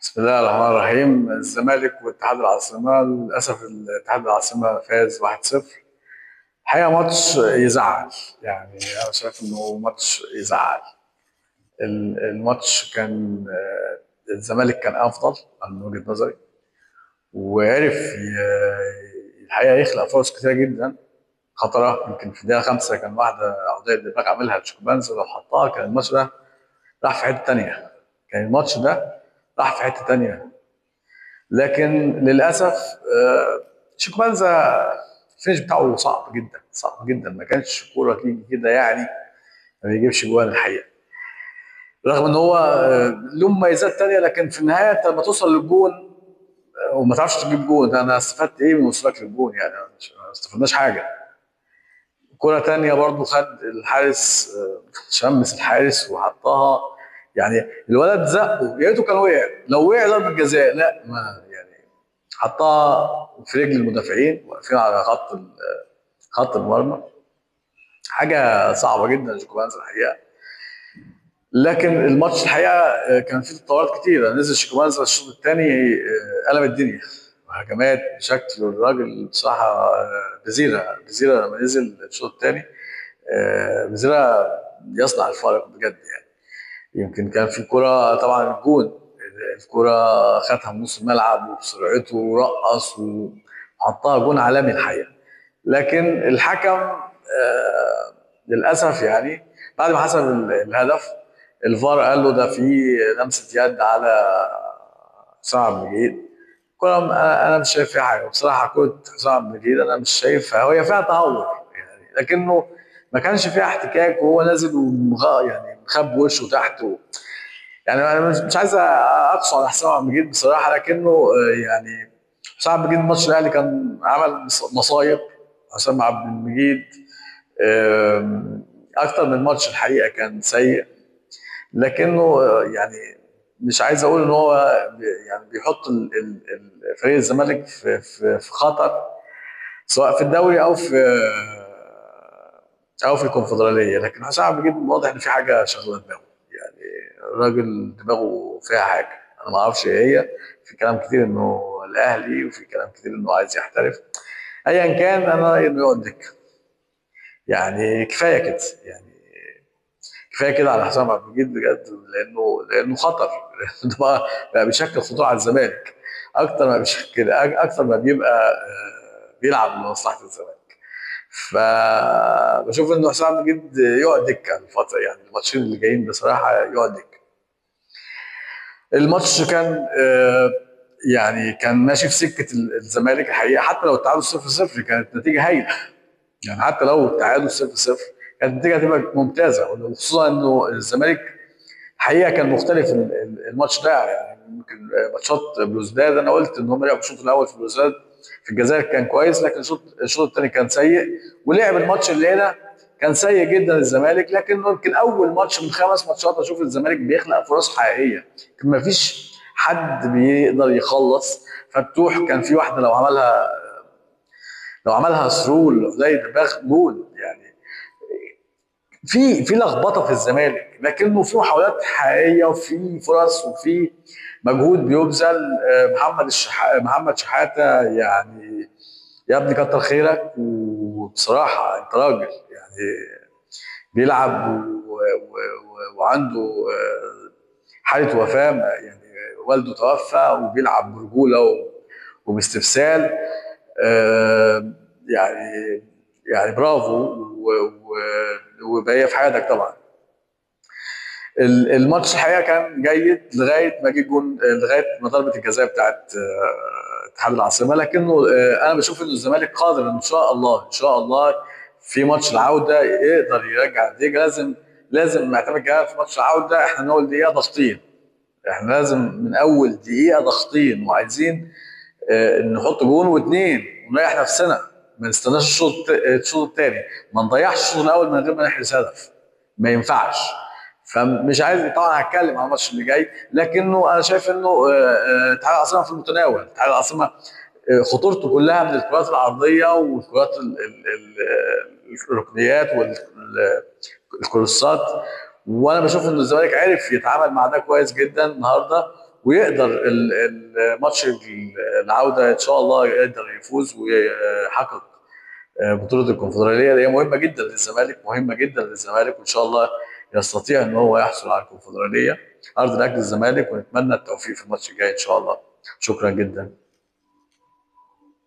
بسم الله الرحمن الرحيم. الزمالك واتحاد العاصمة، للأسف الاتحاد العاصمة فاز 1-0. الحقيقة ماتش يزعل، يعني أنا شايف إنه ماتش يزعل. الماتش كان الزمالك كان أفضل من وجهة نظري، وعرف الحقيقة يخلق فرص كتيرة جدا خطرة. يمكن في الدقيقة 5 كان واحدة عرضية دماغ عاملها تشيكوبانز، لو حطها كان الماتش ده راح في حتة تانية. كان الماتش ده راح في حتة تانية، لكن للاسف شيكوبانزا الفينش بتاعه صعب جدا صعب جدا. ما كانش كوره تيجي كده يعني، ما بيجيبش جوان الحقيقه، رغم ان هو له مميزات تانية. لكن في النهايه انت لما توصل للجون وما تعرفش تجيب جون، انا استفدت ايه من وصولك للجون؟ يعني ما استفدناش حاجه. كرة تانية برضو خد الحارس، شمس الحارس وحطها. يعني الولد زقه، يا ريته كان وقع. لو وقع ضربة جزاء، لا ما يعني حطها في رجل المدافعين واقفين على خط المرمى. حاجة صعبة جدا شيكوبانزا الحقيقة. لكن الماتش الحقيقة كان فيه تطورات كتيرة. نزل شيكوبانزا الشوط الثاني قلب الدنيا وهجمات بشكل. الراجل بصراحة بزيرة لما نزل الشوط الثاني، بزيرة يصنع الفارق بجد يعني. يمكن كان في كرة طبعا الجون، الكرة خدها من نص الملعب وبسرعته ورقص وحطها جون عالمي الحقيقة. لكن الحكم للأسف يعني بعد ما حسب الهدف، الفار قال له ده في لمسة يد على حسام عبد المجيد. كرة أنا مش شايف فيها حاجة بصراحة. كرة حسام عبد المجيد أنا مش شايفها، هي فيها تهور يعني، لكنه ما كانش فيها احتكاك وهو نازل يعني مخبي وشه تحت يعني انا مش عايز اقصى على حسام عبد المجيد بصراحه، لكنه يعني حسام عبد المجيد الماتش الاهلي كان عمل مصايب. حسام عبد المجيد اكتر من ماتش الحقيقه كان سيء، لكنه يعني مش عايز اقول ان هو يعني بيحط فريق الزمالك في خطر، سواء في الدوري او في الكونفدراليه. لكن حسام عبد المجيد واضح ان في حاجه شغله دماغه يعني. الراجل دماغه فيها حاجه، انا ما اعرفش ايه هي. في كلام كتير انه الاهلي، وفي كلام كتير انه عايز يحترف. ايا كان، انا رايي انه يقعد دكه. يعني كفايه كده يعني، كفايه كده على حسام عبد المجيد بجد، لانه خطر. لأنه بقى بيشكل خطوره على الزمالك اكتر ما بيشكل، اكتر ما بيبقى بيلعب لمصلحه الزمالك. فبشوف انه حسام عبد المجيد يقعد دكه الفتره، يعني الماتشين اللي جايين بصراحه يقعد دكه. الماتش كان يعني كان ماشي في سكه الزمالك الحقيقه. حتى لو التعادل 0-0 كانت نتيجه هايله. يعني حتى لو التعادل 0-0 كانت النتيجه هتبقى ممتازه، وخصوصا انه الزمالك الحقيقه كان مختلف الماتش ده. يعني يمكن ماتشات بلوزداد انا قلت ان هم لعبوا الشوط الاول في بلوزداد في الجزائر كان كويس، لكن الشوط الثاني كان سيء. ولعب الماتش اللي هنا كان سيء جدا الزمالك. لكن يمكن اول ماتش من 5 ماتشات اشوف الزمالك بيخلق فرص حقيقيه. ما فيش حد بيقدر يخلص. فتوح كان في واحده لو عملها ثرو زي دماغ جول يعني. في لخبطه في الزمالك، لكنه في محاولات حقيقيه وفي فرص وفي مجهود بيبذل. محمد شحاته يعني، يا ابني كتر خيرك. وبصراحه انت راجل يعني بيلعب وعنده حاله وفاه يعني. والده توفى وبيلعب برجوله وباستفسال. يعني برافو وباقيه في حياتك طبعا. الماتش الحقيقه كان جيد لغايه ما جه جون، لغايه ما ضربه الجزاء بتاعت اتحاد العاصمه. لكنه انا بشوف ان الزمالك قادر ان شاء الله ان شاء الله في ماتش العوده يقدر يرجع النتيجه. لازم نعتمد كده في ماتش العوده. احنا نقول دقيقه ضاغطين، احنا لازم من اول دقيقه ضاغطين وعايزين نحط جون واثنين ونريح نفسنا. ما نستناش الشوط الثاني، ما نضيعش الشوط الاول من غير ما نحرز هدف. ما ينفعش. فمش عايز طبعا هتكلم عن الماتش اللي جاي، لكنه انا شايف انه اتحاد العاصمه في المتناول. اتحاد العاصمه خطورته كلها من الكرات العرضيه والكرات الركنيات والكروسات. وانا بشوف ان الزمالك عرف يتعامل مع ده كويس جدا النهارده. ويقدر الماتش العوده ان شاء الله يقدر يفوز ويحقق بطوله الكونفدراليه اللي هي مهمه جدا للزمالك، مهمه جدا للزمالك، وان شاء الله يستطيع ان هو يحصل على الكونفدراليه ارض الاهلي الزمالك، ونتمنى التوفيق في الماتش الجاي ان شاء الله. شكرا جدا.